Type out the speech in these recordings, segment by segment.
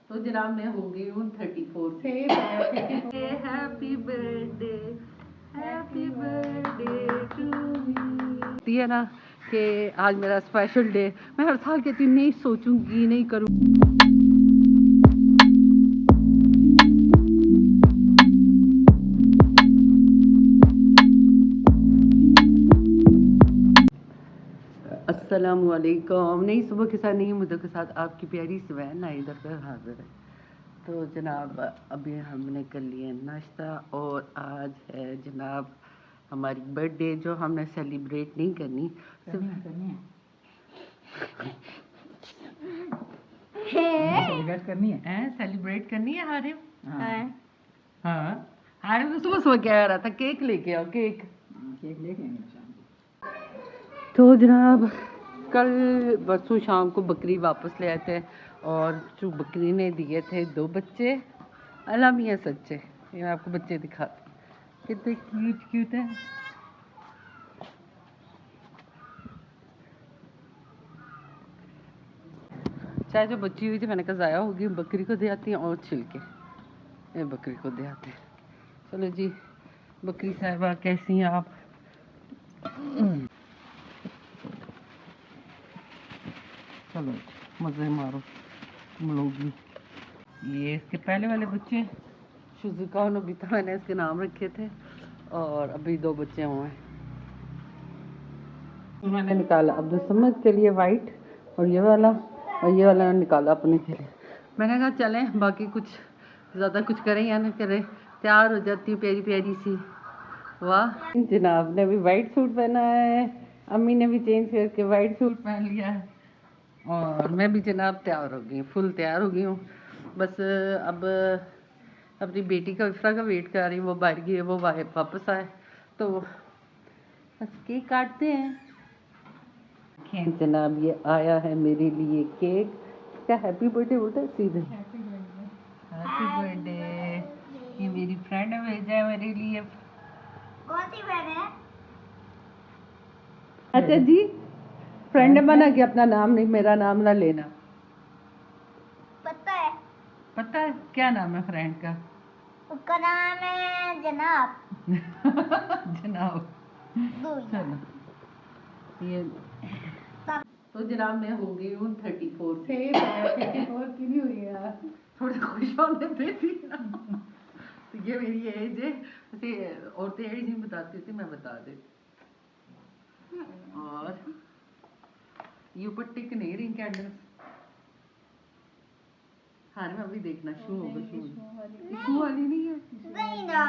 तो जनाब मैं हो गई हूँ 34 से। हैप्पी बर्थडे टू मी है ना कि आज मेरा स्पेशल डे। मैं हर साल कहती हूँ नहीं सोचूंगी नहीं करूँगी। अस्सलामुअलैकुम। नई सुबह के साथ नई मुद्दों के साथ आपकी प्यारी सुबह नई दफ़्तर हाजिर है। तो जनाब अभी हमने कर लिया नाश्ता और आज है जनाब हमारी बर्थडे जो हमने सेलिब्रेट नहीं करनी सेलिब्रेट करनी है हारिम। हाँ हारिम तो सुबह सुबह कह रहा था केक लेके आओ केक लेके आएंगे। तो जनाब कल परसों शाम को बकरी वापस ले आए थे और जो बकरी ने दिए थे 2 बच्चे अलामी है सच्चे। ये मैं आपको बच्चे दिखाती कितने क्यूट क्यूट हैं। चाहे जो बच्ची हुई थी मैंने कहा ज़ाया होगी बकरी को दे आती हैं और छिलके ये बकरी को दे आते हैं। चलो जी बकरी साहिबा कैसी हैं आप? चलो मज़े मारो तुम लोग भी। ये इसके पहले वाले बच्चे शुजुका और नोबिता मैंने इसके नाम रखे थे और अभी 2 बच्चे हुए हैं। मैंने निकाला अब्दुल समद के लिए वाइट और ये वाला निकाला अपने के लिए। मैंने कहा चलें बाकी कुछ ज़्यादा कुछ करें या ना करें तैयार हो जाती हूँ प्यारी प्यारी सी। वाह जनाब ने भी वाइट सूट पहना है, अम्मी ने भी चेंज करके वाइट सूट पहन लिया है और मैं भी जनाब तैयार हो गई फुल तैयार हो गई हूँ। बस अब अपनी बेटी का इफ्रा का वेट कर रही हूँ। वो बाहर गई है वो वापस आए तो बस केक काटते हैं। जनाब ये आया है मेरे लिए केक। क्या हैप्पी बर्थडे बोलते हैं सीधे हैप्पी बर्थडे। ये मेरी फ्रेंड ने भेजा है मेरे लिए। कौन सी फ्रेंड है? अच्छा जी फ्रेंड बना के अपना नाम नहीं मेरा नाम ना लेना। पता है क्या नाम है फ्रेंड का? उसका नाम है जनाब। जनाब चलो ये तो जनाब मैं हो गई हूँ 34 से। 34 की नहीं हुई यार थोड़ा खुश होने देती ना। तो ये मेरी एज है वैसे औरतें एज नहीं बताती थी मैं बता देती। और ये ऊपर टिक नहीं रही कैंडल्स। हाँ मैं अभी देखना शू होगा शू वाली नहीं है नहीं ना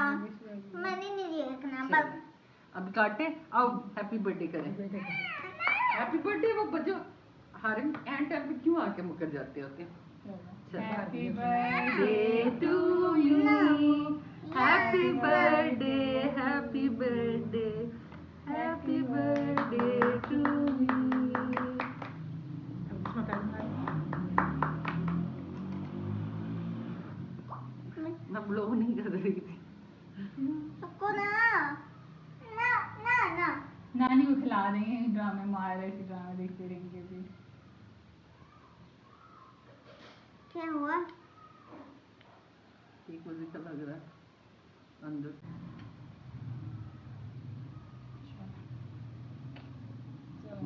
मैंने नहीं देखना बस अब काटे आओ हैप्पी बर्थडे करें। हैप्पी बर्थडे वो बच्चों हर एंड टाइम पे क्यों आके मुकर जाते होते हैं। Happy birthday to you happy birthday happy birthday happy birthday to you. मैं ब्लो नहीं कर रही थी ना नानी को खिला देंगे ड्रामे मार रहे थे ड्रामे देखते रहेंगे भी। क्या हुआ? ठीक मुझे तो लग रहा है अंदर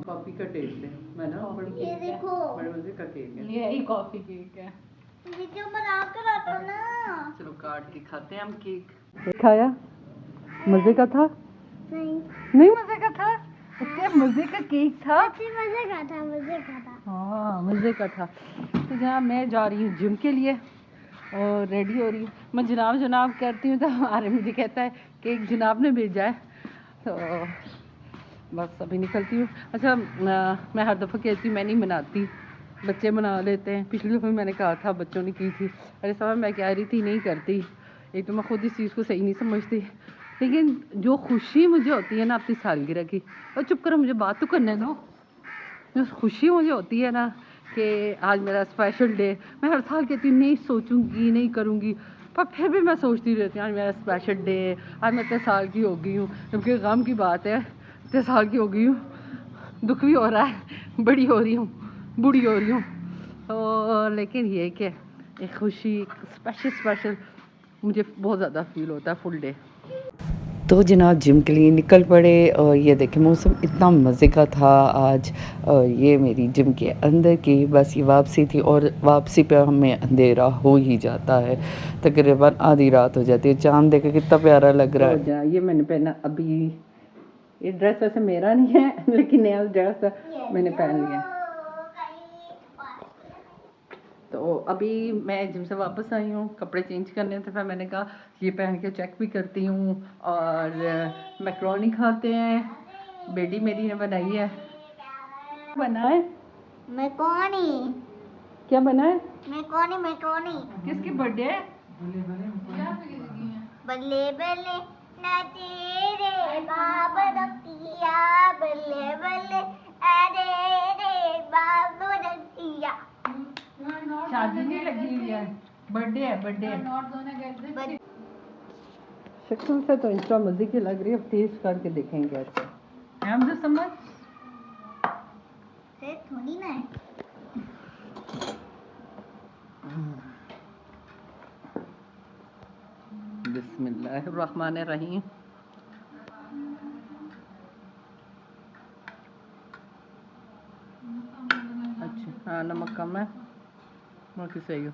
कॉफी का टेस्ट है। मैं ना ये देखो बड़े मजे का केक है। ये ही कॉफी केक है। ये क्यों बना कर आता ना। चलो काट के खाते हैं हम केक। खाया मजे का था? नहीं मजे का था। इतने मजे का केक था। मजे का था हाँ मजे का था। तो जनाब मैं जा रही हूँ जिम के लिए और रेडी हो रही हूँ। मैं जनाब करती हूँ तो हमारे मुझे कहता है केक जनाब ने भेजा है तो बस अभी निकलती हूँ। अच्छा मैं हर दफ़ा कहती हूँ मैं नहीं बनाती बच्चे बना लेते हैं। पिछली दफ़ा मैंने कहा था बच्चों ने की थी। अरे समय मैं कह रही थी नहीं करती एक तो मैं खुद इस चीज़ को सही नहीं समझती लेकिन जो खुशी मुझे होती है ना अपनी सालगिरह की और चुप करो मुझे बात तो करने दो। जो खुशी मुझे होती है ना कि आज मेरा स्पेशल डे। मैं हर साल कहती हूँ नहीं सोचूंगी नहीं करूँगी पर फिर भी मैं सोचती रहती हूँ आज मेरा स्पेशल डे आज मैं इतने साल की हो गई हूँ। क्योंकि गम की बात है इतने साल की हो गई हूँ दुख भी हो रहा है बड़ी हो रही हूँ बूढ़ी हो रही हूँ। तो लेकिन ये कि एक खुशी, एक स्पेशल मुझे बहुत ज़्यादा फील होता है फुल डे। तो जनाब जिम के लिए निकल पड़े और ये देखें मौसम इतना मज़े का था आज। ये मेरी जिम के अंदर की बस ये वापसी थी और वापसी पे हमें अंधेरा हो ही जाता है, तकरीबन आधी रात हो जाती है। चाँद देखे कितना प्यारा लग रहा है। ये मैंने पहना अभी, ये ड्रेस वैसे मेरा नहीं है लेकिन नया ड्रेस मैंने पहन लिया। तो अभी मैं जिम से वापस आई हूँ, कपड़े चेंज करने थे, फिर मैंने कहा ये पहन के चेक भी करती हूँ। और मैक्रोनी खाते हैं, बेटी मेरी ने बनाई है। बना है मैक्रोनी। क्या बना है? मैक्रोनी। किसकी बर्थडे है? बल्ले बल्ले ना तेरे बाप रखिया, बल्ले बल्ले अरे रे बाप रखिया। शादी नहीं लगी हुई है, बर्थडे है, बर्थडे। शक्ल से तो इंस्टा मजे की लग रही है, अब टेस्ट करके देखेंगे कैसे। हम तो समझ से थोड़ी ना है। बिस्मिल्लाहिर्रहमानिर्रहीम। अच्छा हाँ, नमक कम है, बाकी सही हो।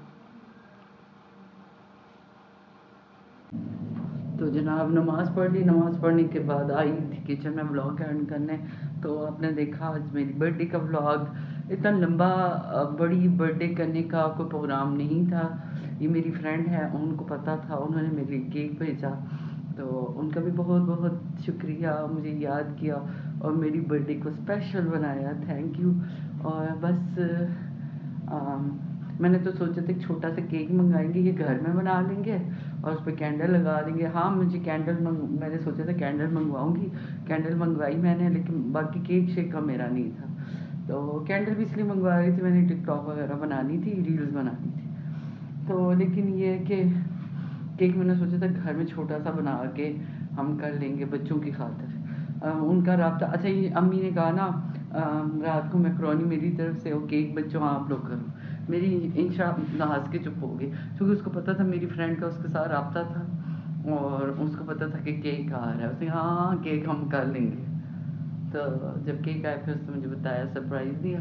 तो जनाब नमाज़ पढ़ ली, नमाज़ पढ़ने के बाद आई थी किचन में व्लॉग एंड करने। तो आपने देखा आज मेरी बर्थडे का व्लॉग। इतना लंबा बड़ी बर्थडे करने का कोई प्रोग्राम नहीं था। ये मेरी फ्रेंड है, उनको पता था, उन्होंने मेरे लिए केक भेजा, तो उनका भी बहुत बहुत शुक्रिया, मुझे याद किया और मेरी बर्थडे को स्पेशल बनाया, थैंक यू। और बस मैंने तो सोचा था एक छोटा सा केक मंगाएंगे, ये घर में बना लेंगे और उस पर कैंडल लगा देंगे। हाँ मुझे मैंने सोचा था कैंडल मंगवाऊंगी, कैंडल मंगवाई मैंने, लेकिन बाकी केक शेक का मेरा नहीं था। तो कैंडल भी इसलिए मंगवा रही थी, मैंने टिकटॉक वगैरह बनानी थी, रील्स बनानी थी। तो लेकिन ये कि केक मैंने सोचा था घर में छोटा सा बना के हम कर लेंगे बच्चों की खातिर। उनका राब्ता, अच्छा ये अम्मी ने कहा ना रात को मैक्रोनी मेरी तरफ से और केक बच्चों आप लोग करो। मेरी इंशाल्लाह हंस के चुप हो गई, क्योंकि उसको पता था मेरी फ्रेंड का उसके साथ राब्ता था और उसको पता था कि केक आ रहा है। उसने हाँ केक हम कर लेंगे। तो जब केक आया फिर उसने मुझे बताया, सरप्राइज़ दिया।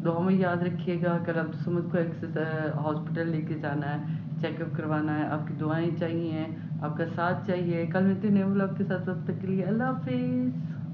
दुआ में याद रखिएगा, कल अब सुमत को हॉस्पिटल लेके जाना है, चेकअप करवाना है, आपकी दुआएं चाहिए, आपका साथ चाहिए। कल मिलते हैं नए व्लॉग के साथ, तब तक के लिए अल्लाह हाफिज़।